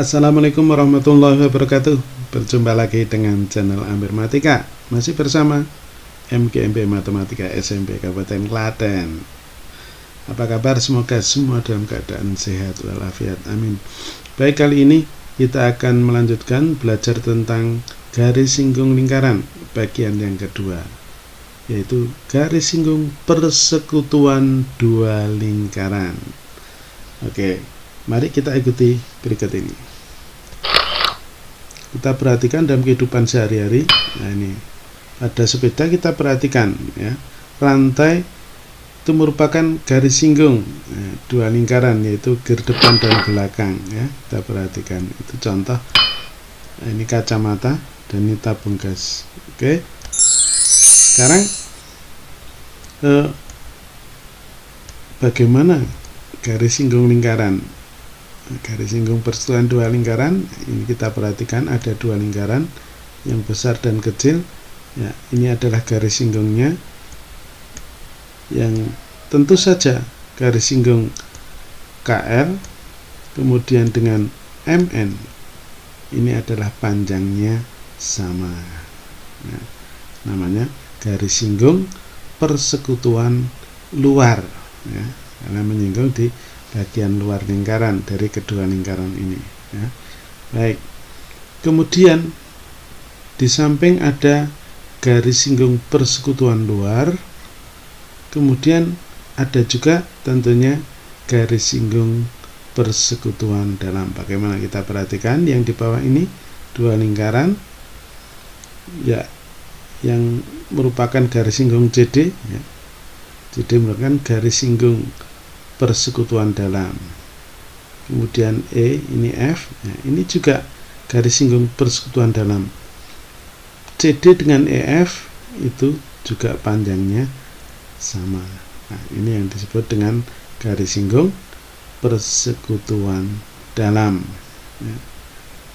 Assalamualaikum warahmatullahi wabarakatuh. Berjumpa lagi dengan channel Amir Matika. Masih bersama MGMP Matematika SMP Kabupaten Klaten. Apa kabar? Semoga semua dalam keadaan sehat walafiat. Amin. Baik, kali ini kita akan melanjutkan belajar tentang garis singgung lingkaran bagian yang kedua, yaitu garis singgung persekutuan dua lingkaran. Oke, mari kita ikuti berikut ini. Kita perhatikan dalam kehidupan sehari-hari. Nah, ini pada sepeda kita perhatikan ya, rantai itu merupakan garis singgung dua lingkaran, yaitu gear depan dan belakang ya. Kita perhatikan itu contoh. Nah, ini kacamata dan ini tabung gas. Oke, sekarang bagaimana garis singgung lingkaran? Garis singgung persekutuan dua lingkaran ini kita perhatikan ada dua lingkaran yang besar dan kecil ya. Ini adalah garis singgungnya, yang tentu saja garis singgung KL kemudian dengan MN ini adalah panjangnya sama. Nah, namanya garis singgung persekutuan luar ya, karena menyinggung di bagian luar lingkaran dari kedua lingkaran ini ya. Baik, kemudian di samping ada garis singgung persekutuan luar, kemudian ada juga tentunya garis singgung persekutuan dalam. Bagaimana kita perhatikan yang di bawah ini dua lingkaran ya, yang merupakan garis singgung CD ya. CD merupakan garis singgung persekutuan dalam. Kemudian E, ini F ya, ini juga garis singgung persekutuan dalam. CD dengan EF itu juga panjangnya sama. Nah, ini yang disebut dengan garis singgung persekutuan dalam ya,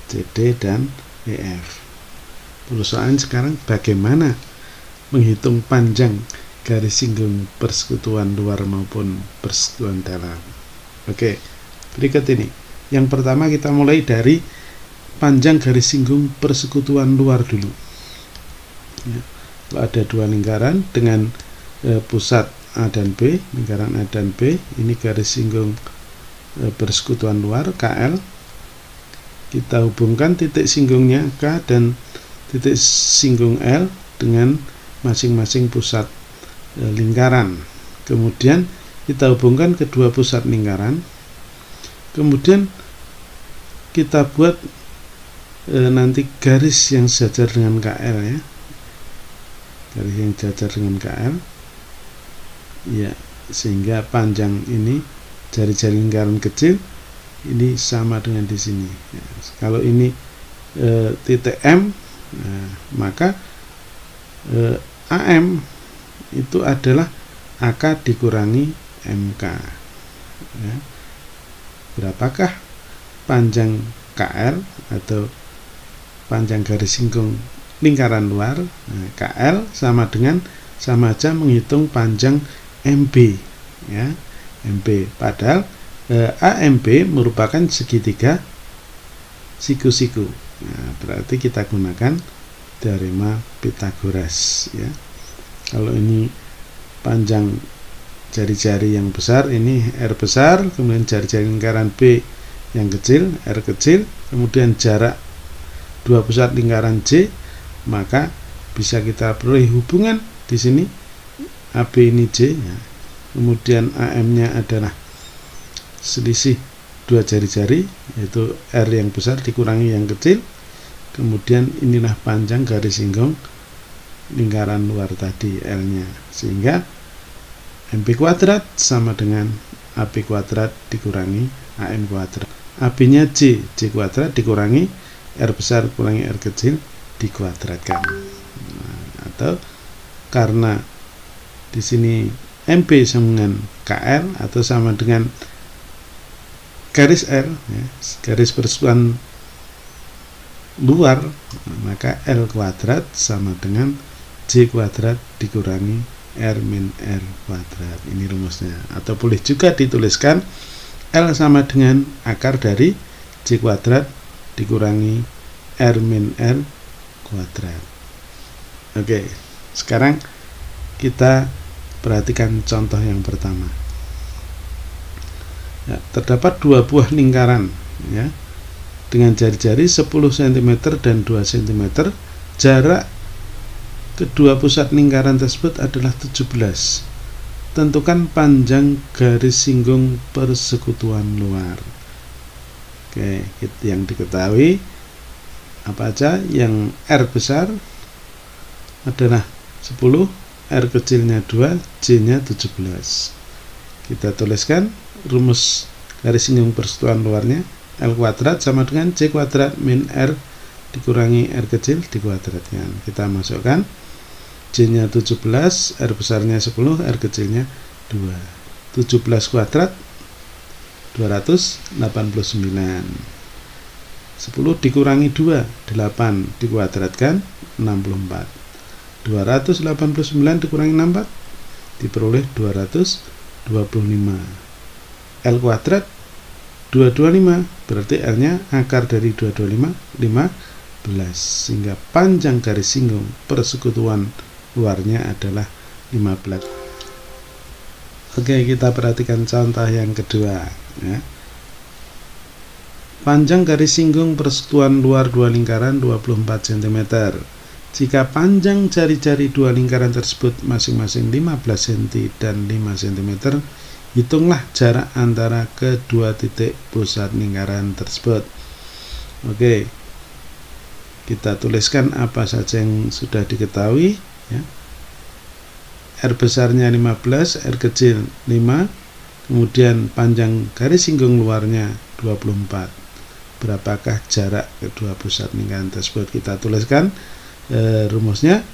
CD dan EF. Persoalan sekarang bagaimana menghitung panjang garis singgung persekutuan luar maupun persekutuan dalam. Oke, berikut ini. Yang pertama kita mulai dari panjang garis singgung persekutuan luar dulu ya. Kalau ada dua lingkaran dengan pusat A dan B, lingkaran A dan B, ini garis singgung persekutuan luar KL. Kita hubungkan titik singgungnya K dan titik singgung L dengan masing-masing pusat lingkaran. Kemudian kita hubungkan kedua pusat lingkaran. Kemudian kita buat nanti garis yang sejajar dengan KL ya. Garis yang sejajar dengan KL ya, sehingga panjang ini jari-jari lingkaran kecil ini sama dengan di sini ya. Kalau ini titik M, nah, maka AM itu adalah AK dikurangi MK ya. Berapakah panjang KL atau panjang garis singgung lingkaran luar? Nah, KL sama aja menghitung panjang MB ya, MB. Padahal AMB merupakan segitiga siku-siku. Nah, berarti kita gunakan teorema Pythagoras ya. Kalau ini panjang jari-jari yang besar, ini R besar, kemudian jari-jari lingkaran B yang kecil, R kecil, kemudian jarak dua pusat lingkaran J, maka bisa kita peroleh hubungan di sini AB ini J ya. Kemudian AM-nya adalah selisih dua jari-jari, yaitu R yang besar dikurangi yang kecil. Kemudian inilah panjang garis singgung lingkaran luar tadi, L-nya, sehingga MB kuadrat sama dengan AB kuadrat dikurangi AM kuadrat. AB-nya J kuadrat dikurangi R besar kurangi R kecil dikuadratkan. Nah, atau karena di sini MB sama dengan KL atau sama dengan garis R ya, garis persekutuan luar, maka L kuadrat sama dengan J kuadrat dikurangi R min R kuadrat. Ini rumusnya. Atau boleh juga dituliskan L sama dengan akar dari J kuadrat dikurangi R min R kuadrat. Oke, sekarang kita perhatikan contoh yang pertama. Ya, terdapat dua buah lingkaran ya, dengan jari-jari 10 cm dan 2 cm. Jarak kedua pusat lingkaran tersebut adalah 17. Tentukan panjang garis singgung persekutuan luar. Oke, yang diketahui apa aja? Yang R besar adalah 10, R kecilnya 2, J-nya 17. Kita tuliskan rumus garis singgung persekutuan luarnya. L kuadrat sama dengan J kuadrat min R dikurangi R kecil dikuadratkan. Kita masukkan J-nya 17, R besarnya 10, R kecilnya 2. 17 kuadrat 289. 10 dikurangi 2, 8 dikuadratkan 64. 289 dikurangi 64 diperoleh 225. L kuadrat 225, berarti L-nya akar dari 225 15, sehingga panjang garis singgung persekutuan luarnya adalah 15. Oke, kita perhatikan contoh yang kedua ya. Panjang garis singgung persekutuan luar dua lingkaran 24 cm. Jika panjang jari-jari dua lingkaran tersebut masing-masing 15 cm dan 5 cm, hitunglah jarak antara kedua titik pusat lingkaran tersebut. Oke, kita tuliskan apa saja yang sudah diketahui ya. R besarnya 15, R kecil 5, kemudian panjang garis singgung luarnya 24. Berapakah jarak kedua pusat lingkaran tersebut? Kita tuliskan rumusnya.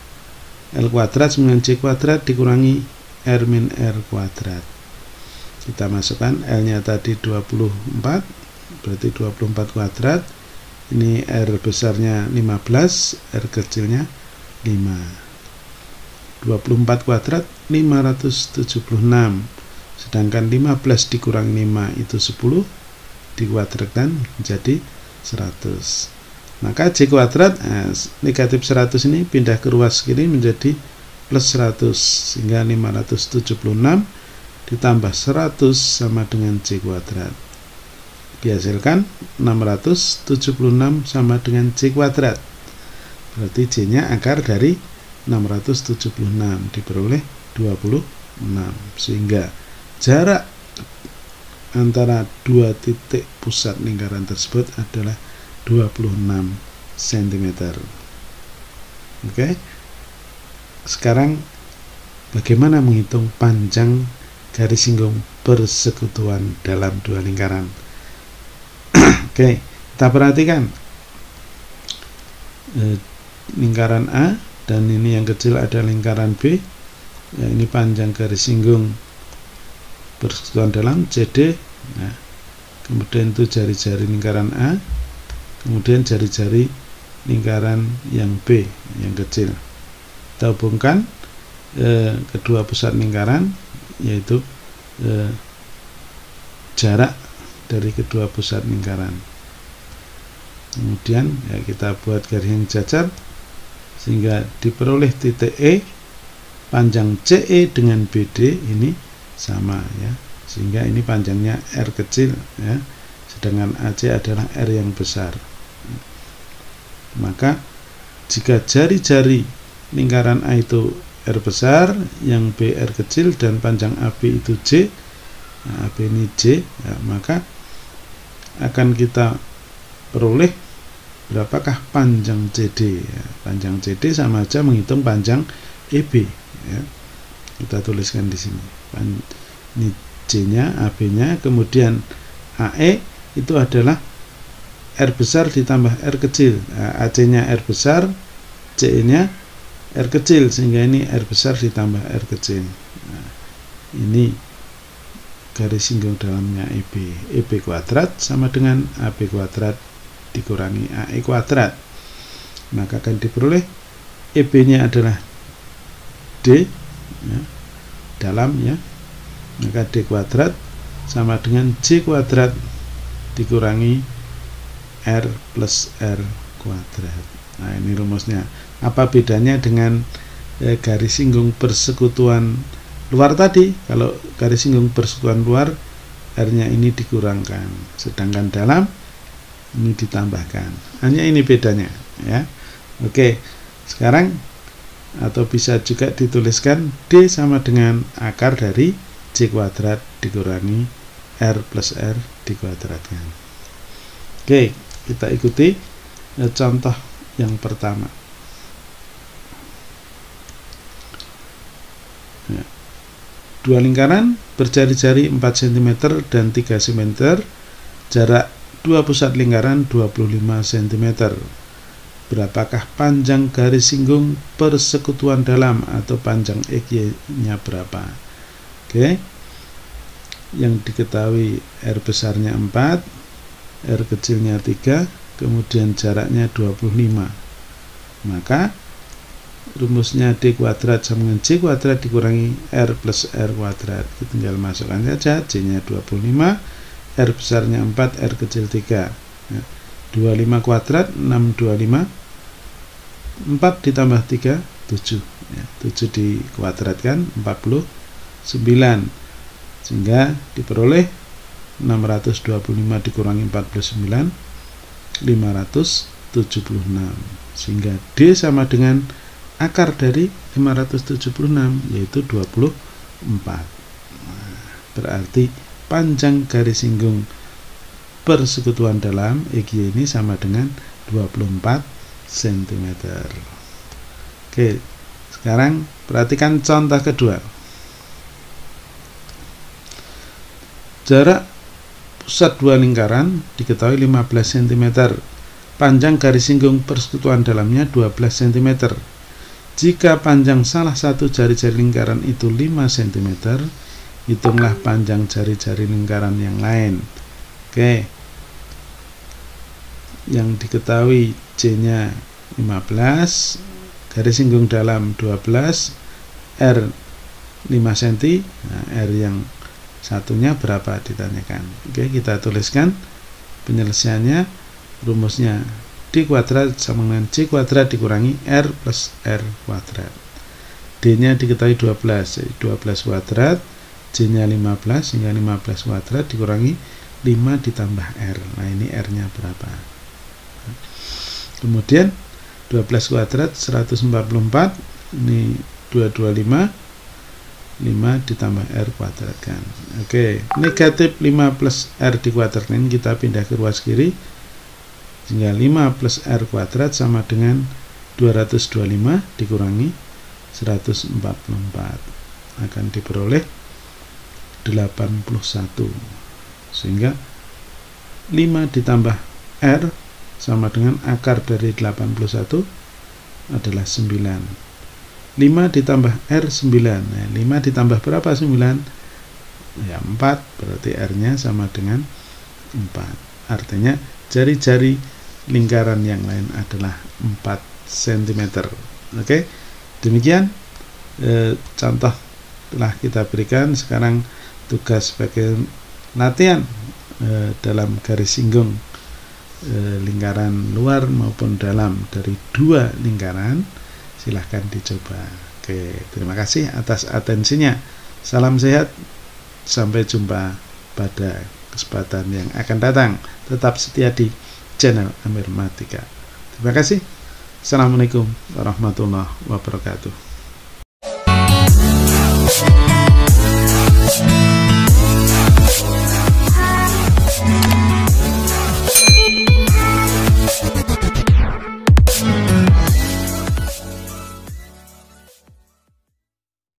L kuadrat dengan J kuadrat dikurangi R min R kuadrat. Kita masukkan L-nya tadi 24, berarti 24 kuadrat. Ini R besarnya 15, R kecilnya 5. 24 kuadrat 576. Sedangkan 15 dikurangi 5 itu 10, dikuadratkan menjadi 100. Maka J kuadrat negatif 100 ini pindah ke ruas kiri menjadi plus 100, sehingga 576 ditambah 100 sama dengan J kuadrat. Dihasilkan 676 sama dengan J kuadrat. Berarti J-nya akar dari 676 diperoleh 26, sehingga jarak antara dua titik pusat lingkaran tersebut adalah 26 cm. Oke. Sekarang bagaimana menghitung panjang garis singgung persekutuan dalam dua lingkaran? Oke, kita perhatikan lingkaran A dan ini yang kecil ada lingkaran B. Ya, ini panjang garis singgung persekutuan dalam CD. Nah, kemudian itu jari-jari lingkaran A, kemudian jari-jari lingkaran yang B yang kecil. Kita hubungkan kedua pusat lingkaran, yaitu jarak dari kedua pusat lingkaran. Kemudian ya, kita buat garis yang jajar sehingga diperoleh titik E. Panjang CE dengan BD ini sama ya, sehingga ini panjangnya R kecil ya, sedangkan AC adalah R yang besar. Maka jika jari-jari lingkaran A itu R besar, yang B R kecil, dan panjang AB itu J, nah, AB ini J ya, maka akan kita peroleh berapakah panjang CD ya. Panjang CD sama aja menghitung panjang EB ya. Kita tuliskan di sini. Ini J-nya, AB-nya, kemudian AE itu adalah R besar ditambah R kecil. Nah, AC-nya R besar, CE-nya R kecil, sehingga ini R besar ditambah R kecil. Nah, ini garis singgung dalamnya EB. EB kuadrat sama dengan AB kuadrat dikurangi AE kuadrat. Maka akan diperoleh EB-nya adalah D ya, dalam ya. Maka D kuadrat sama dengan J kuadrat dikurangi R plus R kuadrat. Nah, ini rumusnya. Apa bedanya dengan garis singgung persekutuan luar tadi? Kalau garis singgung persekutuan luar, R-nya ini dikurangkan, sedangkan dalam ini ditambahkan. Hanya ini bedanya, ya. Oke, sekarang atau bisa juga dituliskan D sama dengan akar dari C kuadrat dikurangi R plus R dikuadratkan. Oke, kita ikuti contoh yang pertama. Ya. Dua lingkaran berjari-jari 4 cm dan 3 cm, jarak dua pusat lingkaran 25 cm. Berapakah panjang garis singgung persekutuan dalam atau panjang EG-nya berapa? Oke. Yang diketahui R besarnya 4, R kecilnya 3, kemudian jaraknya 25. Maka rumusnya D kuadrat sama dengan C kuadrat dikurangi R plus R kuadrat. Kita tinggal masukkan saja, C nya 25, R besarnya 4, R kecil 3. 25 kuadrat 625, 4 ditambah 3 7 ya, 7 dikuadratkan 49, sehingga diperoleh 625 dikurangi 49 576, sehingga D sama dengan akar dari 576 yaitu 24. Berarti panjang garis singgung persekutuan dalam EG ini sama dengan 24 cm. Oke, sekarang perhatikan contoh kedua. Jarak pusat dua lingkaran diketahui 15 cm. Panjang garis singgung persekutuan dalamnya 12 cm. Jika panjang salah satu jari-jari lingkaran itu 5 cm, hitunglah panjang jari-jari lingkaran yang lain. Oke, yang diketahui C-nya 15, garis singgung dalam 12, R 5 cm, nah, R yang satunya berapa ditanyakan. Oke, kita tuliskan penyelesaiannya. Rumusnya D kuadrat sama dengan C kuadrat dikurangi R plus R kuadrat. D nya diketahui 12, 12 kuadrat, C nya 15, sehingga 15 kuadrat dikurangi 5 ditambah R. Nah, ini R nya berapa? Kemudian 12 kuadrat 144, ini 225, 5 ditambah R kuadrat kan. Oke, negatif 5 plus R dikuadratkan, kita pindah ke ruas kiri, sehingga 5 plus R kuadrat sama dengan 225 dikurangi 144, akan diperoleh 81, sehingga 5 ditambah R sama dengan akar dari 81 adalah 9. 5 ditambah R 9. Nah, 5 ditambah berapa 9? Ya 4, berarti R-nya sama dengan 4. Artinya jari-jari lingkaran yang lain adalah 4 cm. Oke, demikian contoh telah kita berikan. Sekarang tugas sebagai latihan dalam garis singgung lingkaran luar maupun dalam dari dua lingkaran, silahkan dicoba. Oke, terima kasih atas atensinya. Salam sehat, sampai jumpa pada kesempatan yang akan datang. Tetap setia di channel Amir Matika. Terima kasih. Assalamualaikum warahmatullahi wabarakatuh.